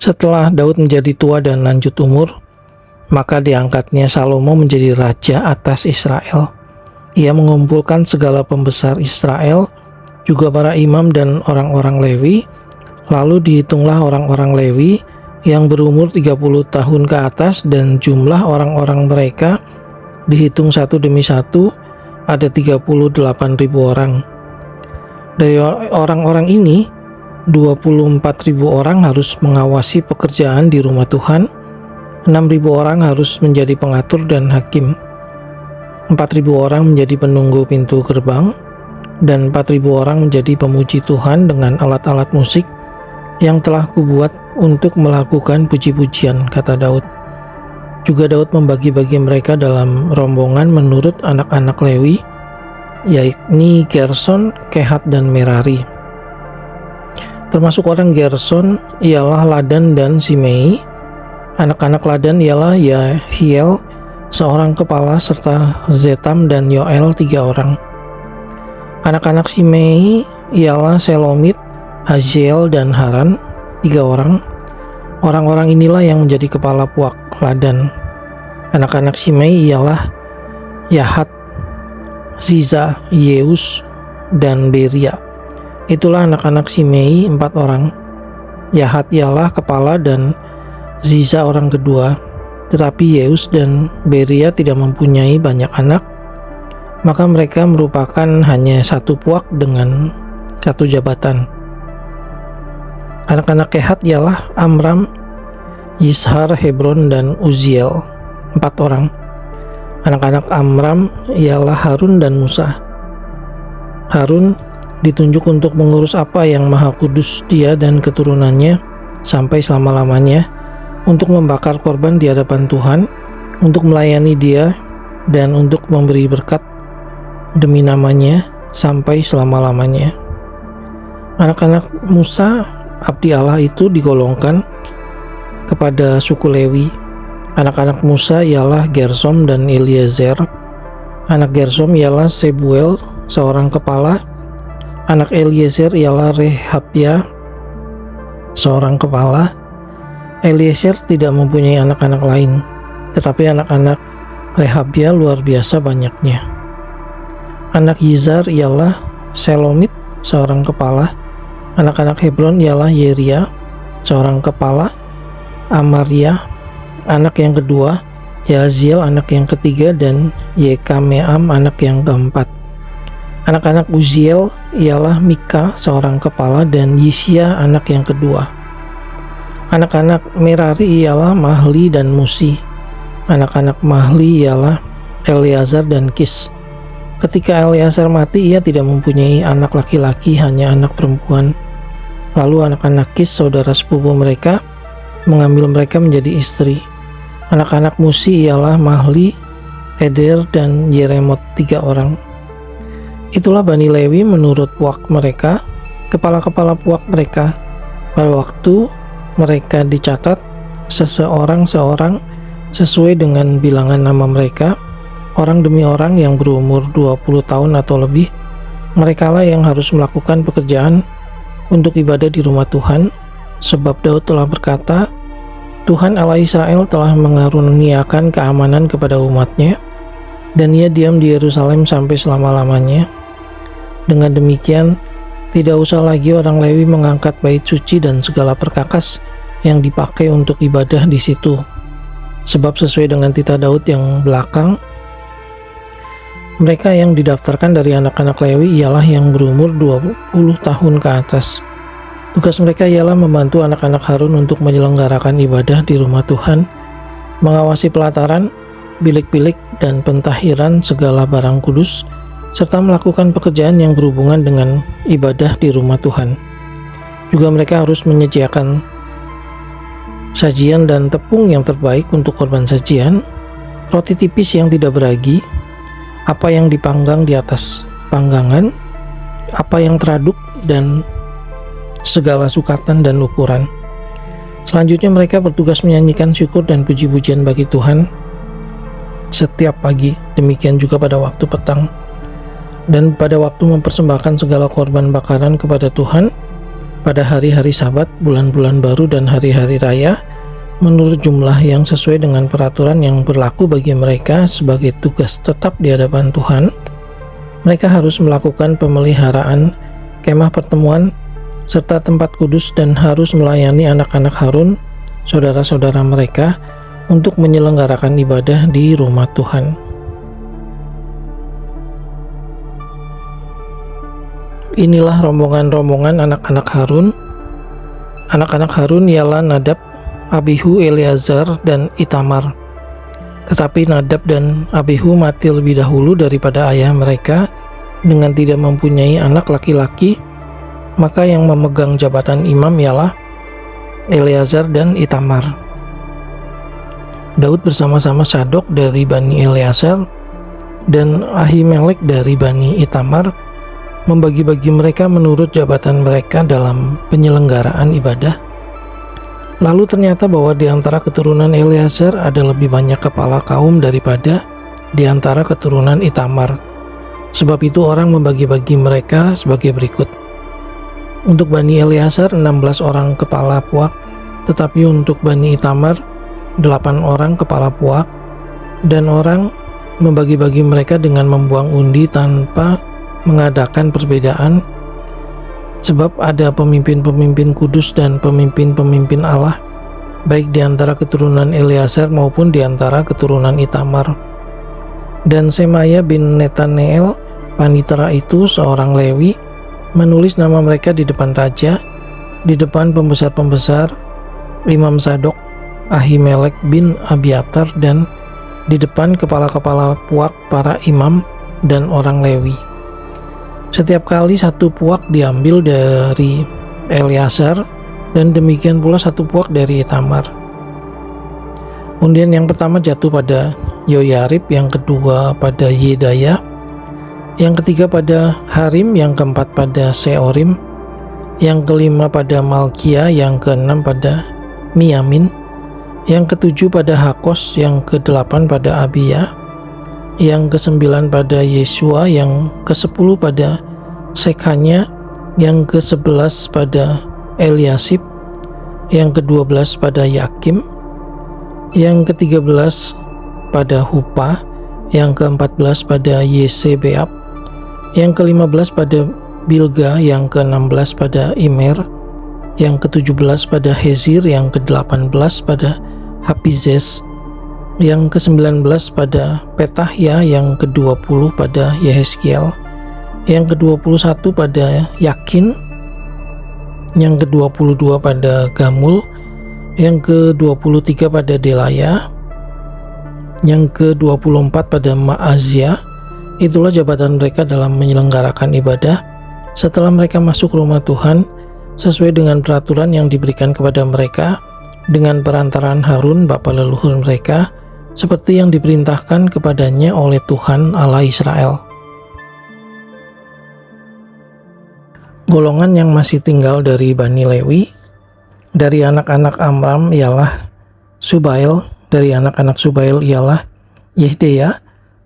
Setelah Daud menjadi tua dan lanjut umur, maka diangkatnya Salomo menjadi raja atas Israel. Ia mengumpulkan segala pembesar Israel, juga para imam dan orang-orang Lewi. Lalu dihitunglah orang-orang Lewi yang berumur 30 tahun ke atas, dan jumlah orang-orang mereka dihitung satu demi satu, ada 38.000 orang. Dari orang-orang ini, 24.000 orang harus mengawasi pekerjaan di rumah Tuhan, 6.000 orang harus menjadi pengatur dan hakim, 4.000 orang menjadi penunggu pintu gerbang, dan 4.000 orang menjadi pemuji Tuhan dengan alat-alat musik yang telah kubuat untuk melakukan puji-pujian, kata Daud. Juga Daud membagi-bagi mereka dalam rombongan menurut anak-anak Lewi, yakni Gerson, Kehat, dan Merari. Termasuk orang Gerson ialah Ladan dan Simei. Anak-anak Ladan ialah Yahiel, seorang kepala, serta Zetam dan Yoel, 3 orang. Anak-anak Simei ialah Selomit, Haziel, dan Haran, 3 orang. Orang-orang inilah yang menjadi kepala puak Ladan. Anak-anak Simei ialah Yahat, Ziza, Yeus, dan Beria. Itulah anak-anak Simei, 4 orang. Yahat ialah kepala dan Ziza orang kedua. Tetapi Yeus dan Beria tidak mempunyai banyak anak, maka mereka merupakan hanya satu puak dengan satu jabatan. Anak-anak Kehat ialah Amram, Yishar, Hebron, dan Uziel, 4 orang. Anak-anak Amram ialah Harun dan Musa. Harun ditunjuk untuk mengurus apa yang maha kudus dia dan keturunannya sampai selama-lamanya, untuk membakar korban di hadapan Tuhan, untuk melayani dia, dan untuk memberi berkat demi namanya sampai selama-lamanya. Anak-anak Musa, abdi Allah itu digolongkan kepada suku Lewi. Anak-anak Musa ialah Gersom dan Eliezer. Anak Gersom ialah Sebuel, seorang kepala. Anak Eliezer ialah Rehabia, seorang kepala. Eliezer tidak mempunyai anak-anak lain, tetapi anak-anak Rehabia luar biasa banyaknya. Anak Yizar ialah Selomit, seorang kepala. Anak-anak Hebron ialah Yeria, seorang kepala. Amaria, anak yang kedua. Yaziel, anak yang ketiga. Dan Yekameam, anak yang keempat. Anak-anak Uziel ialah Mika, seorang kepala, dan Yisya, anak yang kedua. Anak-anak Merari ialah Mahli dan Musi. Anak-anak Mahli ialah Eleazar dan Kis. Ketika Eleazar mati, ia tidak mempunyai anak laki-laki, hanya anak perempuan. Lalu anak-anak Kis, saudara sepupu mereka, mengambil mereka menjadi istri. Anak-anak Musi ialah Mahli, Eder, dan Yeremot, 3 orang. Itulah Bani Lewi menurut puak mereka, kepala-kepala puak mereka. Pada waktu mereka dicatat seseorang-seorang sesuai dengan bilangan nama mereka, orang demi orang yang berumur 20 tahun atau lebih. Merekalah yang harus melakukan pekerjaan untuk ibadah di rumah Tuhan, sebab Daud telah berkata, Tuhan Allah Israel telah mengaruniakan keamanan kepada umatnya, dan ia diam di Yerusalem sampai selama-lamanya. Dengan demikian, tidak usah lagi orang Lewi mengangkat bait suci dan segala perkakas yang dipakai untuk ibadah di situ. Sebab sesuai dengan titah Daud yang belakang, mereka yang didaftarkan dari anak-anak Lewi ialah yang berumur 20 tahun ke atas. Tugas mereka ialah membantu anak-anak Harun untuk menyelenggarakan ibadah di rumah Tuhan, mengawasi pelataran, bilik-bilik, dan pentahiran segala barang kudus, serta melakukan pekerjaan yang berhubungan dengan ibadah di rumah Tuhan. Juga mereka harus menyediakan sajian dan tepung yang terbaik untuk korban sajian, roti tipis yang tidak beragi, apa yang dipanggang di atas panggangan, apa yang teraduk, dan segala sukatan dan ukuran. Selanjutnya mereka bertugas menyanyikan syukur dan puji-pujian bagi Tuhan setiap pagi, demikian juga pada waktu petang. Dan pada waktu mempersembahkan segala korban bakaran kepada Tuhan, pada hari-hari Sabat, bulan-bulan baru, dan hari-hari raya menurut jumlah yang sesuai dengan peraturan yang berlaku bagi mereka sebagai tugas tetap di hadapan Tuhan. Mereka harus melakukan pemeliharaan kemah pertemuan serta tempat kudus dan harus melayani anak-anak Harun, saudara-saudara mereka, untuk menyelenggarakan ibadah di rumah Tuhan. Inilah rombongan-rombongan anak-anak Harun. Anak-anak Harun ialah Nadab, Abihu, Eleazar, dan Itamar. Tetapi Nadab dan Abihu mati lebih dahulu daripada ayah mereka dengan tidak mempunyai anak laki-laki, maka yang memegang jabatan imam ialah Eleazar dan Itamar. Daud bersama-sama Sadok dari Bani Eleazar dan Ahimelek dari Bani Itamar membagi-bagi mereka menurut jabatan mereka dalam penyelenggaraan ibadah. Lalu ternyata bahwa di antara keturunan Eleazar ada lebih banyak kepala kaum daripada di antara keturunan Itamar. Sebab itu orang membagi-bagi mereka sebagai berikut. Untuk Bani Eleazar 16 orang kepala puak, tetapi untuk Bani Itamar 8 orang kepala puak, dan orang membagi-bagi mereka dengan membuang undi tanpa mengadakan perbedaan, sebab ada pemimpin-pemimpin kudus dan pemimpin-pemimpin Allah, baik di antara keturunan Eleazar maupun di antara keturunan Itamar. Dan Semaya bin Netaneel, panitera itu, seorang Lewi, menulis nama mereka di depan raja, di depan pembesar-pembesar, Imam Sadok, Ahimelek bin Abiatar, dan di depan kepala-kepala puak para imam dan orang Lewi. Setiap kali satu puak diambil dari Eleazar, dan demikian pula satu puak dari Itamar. Undian yang pertama jatuh pada Yoyarib, yang kedua pada Yedaya, yang ketiga pada Harim, yang keempat pada Seorim, yang kelima pada Malkia, yang keenam pada Miyamin, yang ketujuh pada Hakos, yang kedelapan pada Abia, yang kesembilan pada Yesua, yang kesepuluh pada Sekanya, yang ke-11 pada Eliasib, yang ke-12 pada Yakim, yang ke-13 pada Hupa, yang ke-14 pada Yesebeab, yang ke-15 pada Bilga, yang ke-16 pada Imer, yang ke-17 pada Hezir, yang ke-18 pada Hapizes, yang ke-19 pada Petahya, yang ke-20 pada Yehezkiel, yang ke-21 pada Yakin, yang ke-22 pada Gamul, yang ke-23 pada Delaya, yang ke-24 pada Ma'azia. Itulah jabatan mereka dalam menyelenggarakan ibadah setelah mereka masuk rumah Tuhan sesuai dengan peraturan yang diberikan kepada mereka dengan perantaraan Harun bapa leluhur mereka, seperti yang diperintahkan kepadanya oleh Tuhan Allah Israel. Golongan yang masih tinggal dari Bani Lewi, dari anak-anak Amram ialah Subail, dari anak-anak Subail ialah Yehdeya,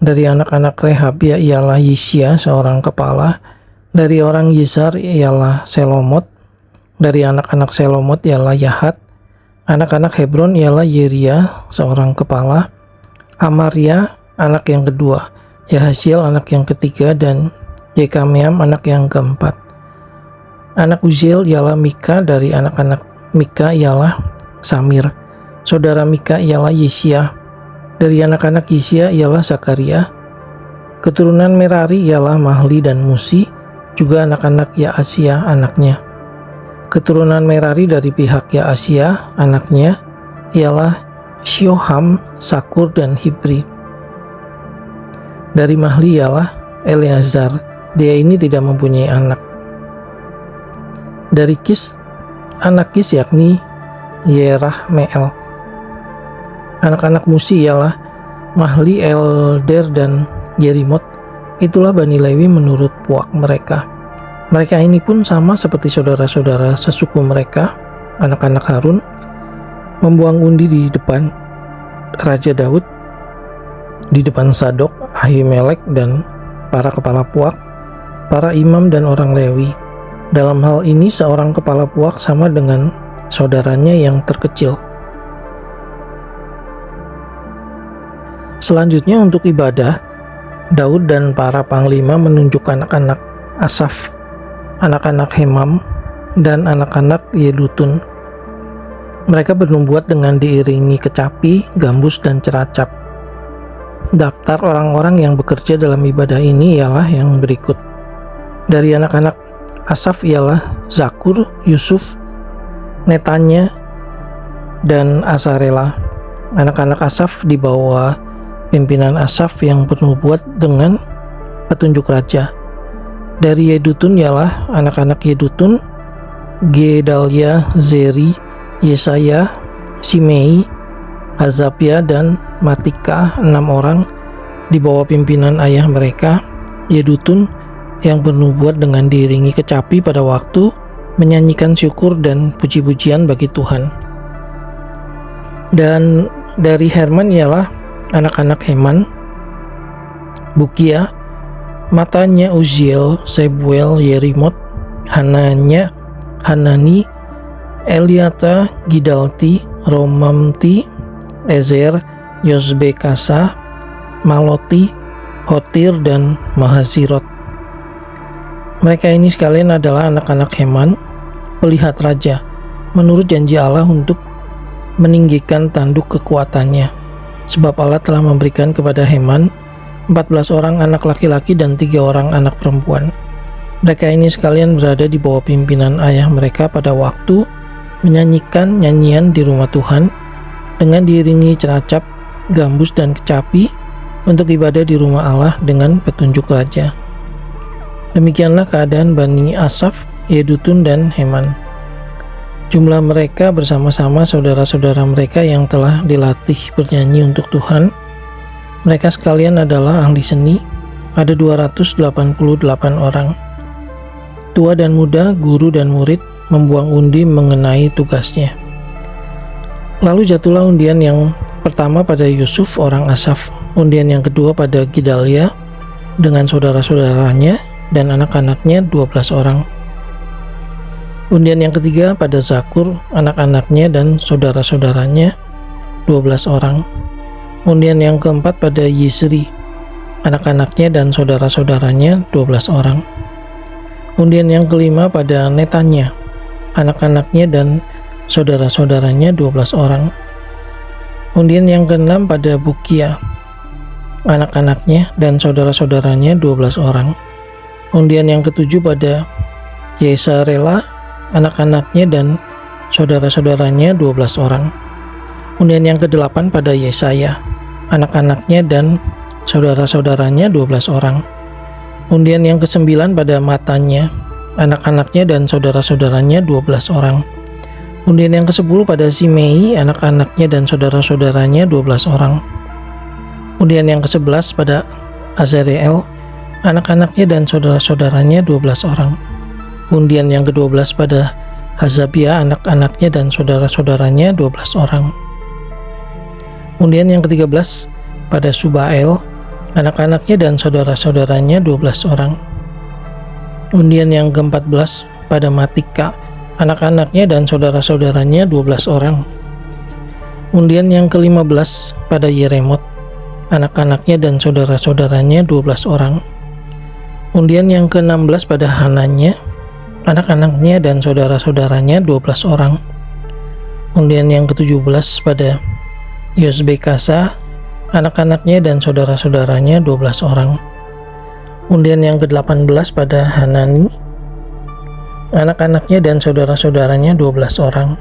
dari anak-anak Rehabia ialah Yisya seorang kepala, dari orang Yisar ialah Selomot, dari anak-anak Selomot ialah Yahat, anak-anak Hebron ialah Yeria seorang kepala, Amaria anak yang kedua, Yahasiel anak yang ketiga, dan Yekameam anak yang keempat. Anak Uziel ialah Mika, dari anak-anak Mika ialah Samir, saudara Mika ialah Yesya, dari anak-anak Yesya ialah Zakaria. Keturunan Merari ialah Mahli dan Musi, juga anak-anak Yaasia anaknya. Keturunan Merari dari pihak Yaasia anaknya ialah Shoham, Sakur, dan Hibri. Dari Mahli ialah Eleazar, dia ini tidak mempunyai anak. Dari Kis, anak Kis yakni Yerahmeel. Anak-anak Musi ialah Mahli, Elder, dan Yerimot. Itulah Bani Lewi menurut puak mereka. Mereka ini pun sama seperti saudara-saudara sesuku mereka, anak-anak Harun, membuang undi di depan Raja Daud, di depan Sadok, Ahimelek, dan para kepala puak, para imam dan orang Lewi. Dalam hal ini seorang kepala puak sama dengan saudaranya yang terkecil. Selanjutnya untuk ibadah, Daud dan para panglima menunjuk anak-anak Asaf, anak-anak Hemam, dan anak-anak Yedutun. Mereka bernubuat dengan diiringi kecapi, gambus, dan ceracap. Daftar orang-orang yang bekerja dalam ibadah ini ialah yang berikut. Dari anak-anak Asaf ialah Zakur, Yusuf, Netanya, dan Asarela. Anak-anak Asaf di bawah pimpinan Asaf yang bernubuat dengan petunjuk raja. Dari Yedutun ialah anak-anak Yedutun, Gedalia, Zeri, Yesaya, Simei, Azabia, dan Matika, 6 orang di bawah pimpinan ayah mereka, Yedutun, yang bernubuat dengan diiringi kecapi pada waktu menyanyikan syukur dan puji-pujian bagi Tuhan. Dan dari Herman ialah anak-anak Heman, Bukia, Matanya, Uziel, Sebuel, Yerimot, Hananya, Hanani, Eliata, Gidalti, Romamti, Ezer, Yosbekasa, Maloti, Hotir, dan Mahazirot. Mereka ini sekalian adalah anak-anak Heman, pelihat raja, menurut janji Allah untuk meninggikan tanduk kekuatannya. Sebab Allah telah memberikan kepada Heman 14 orang anak laki-laki dan 3 orang anak perempuan. Mereka ini sekalian berada di bawah pimpinan ayah mereka pada waktu menyanyikan nyanyian di rumah Tuhan dengan diiringi ceracap, gambus, dan kecapi untuk ibadah di rumah Allah dengan petunjuk raja. Demikianlah keadaan Bani Asaf, Yedutun, dan Heman. Jumlah mereka bersama-sama saudara-saudara mereka yang telah dilatih bernyanyi untuk Tuhan. Mereka sekalian adalah ahli seni, ada 288 orang. Tua dan muda, guru dan murid membuang undi mengenai tugasnya. Lalu jatuhlah undian yang pertama pada Yusuf orang Asaf, undian yang kedua pada Gedalia dengan saudara-saudaranya dan anak-anaknya 12 orang. Undian yang ketiga pada Zakur, anak-anaknya dan saudara-saudaranya 12 orang. Undian yang keempat pada Yisri, anak-anaknya dan saudara-saudaranya 12 orang. Undian yang kelima pada Netanya, anak-anaknya dan saudara-saudaranya 12 orang. Undian yang keenam pada Bukia, anak-anaknya dan saudara-saudaranya 12 orang. Undian yang ketujuh pada Yesarela, anak-anaknya dan saudara-saudaranya 12 orang. Undian yang kedelapan pada Yesaya, anak-anaknya dan saudara-saudaranya 12 orang. Undian yang kesembilan pada Matanya, anak-anaknya dan saudara-saudaranya 12 orang. Undian yang ke-10 pada Simei, anak-anaknya dan saudara-saudaranya 12 orang. Undian yang ke-11 pada Azareel, anak-anaknya dan saudara-saudaranya 12 orang. Undian yang ke-12 pada Hazabia, anak-anaknya dan saudara-saudaranya 12 orang. Undian yang ke-13 pada Subael, anak-anaknya dan saudara-saudaranya 12 orang. Undian yang ke-14 pada Matika, anak-anaknya dan saudara-saudaranya 12 orang. Undian yang ke-15 pada Yeremot, anak-anaknya dan saudara-saudaranya 12 orang. Undian yang ke-16 pada Hananya, anak-anaknya dan saudara-saudaranya 12 orang. Undian yang ke-17 pada Yosbekasa, anak-anaknya dan saudara-saudaranya 12 orang. Undian yang ke-18 pada Hanani, anak-anaknya dan saudara-saudaranya 12 orang.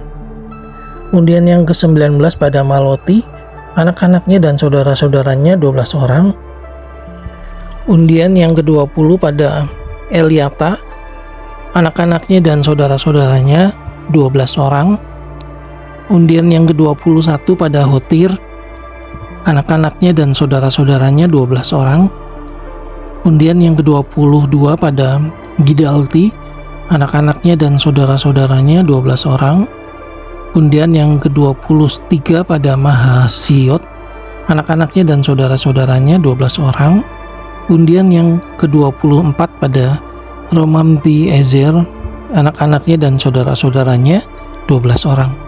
Undian yang ke-19 pada Maloti, anak-anaknya dan saudara-saudaranya 12 orang. Undian yang ke-20 pada Eliata, anak-anaknya dan saudara-saudaranya 12 orang. Undian yang ke-21 pada Hotir, anak-anaknya dan saudara-saudaranya 12 orang. Undian yang ke-22 pada Gidalti, anak-anaknya dan saudara-saudaranya 12 orang. Undian yang ke-23 pada Mahasiot, anak-anaknya dan saudara-saudaranya 12 orang. Undian yang ke-24 pada Romamti Ezer, anak-anaknya dan saudara-saudaranya 12 orang.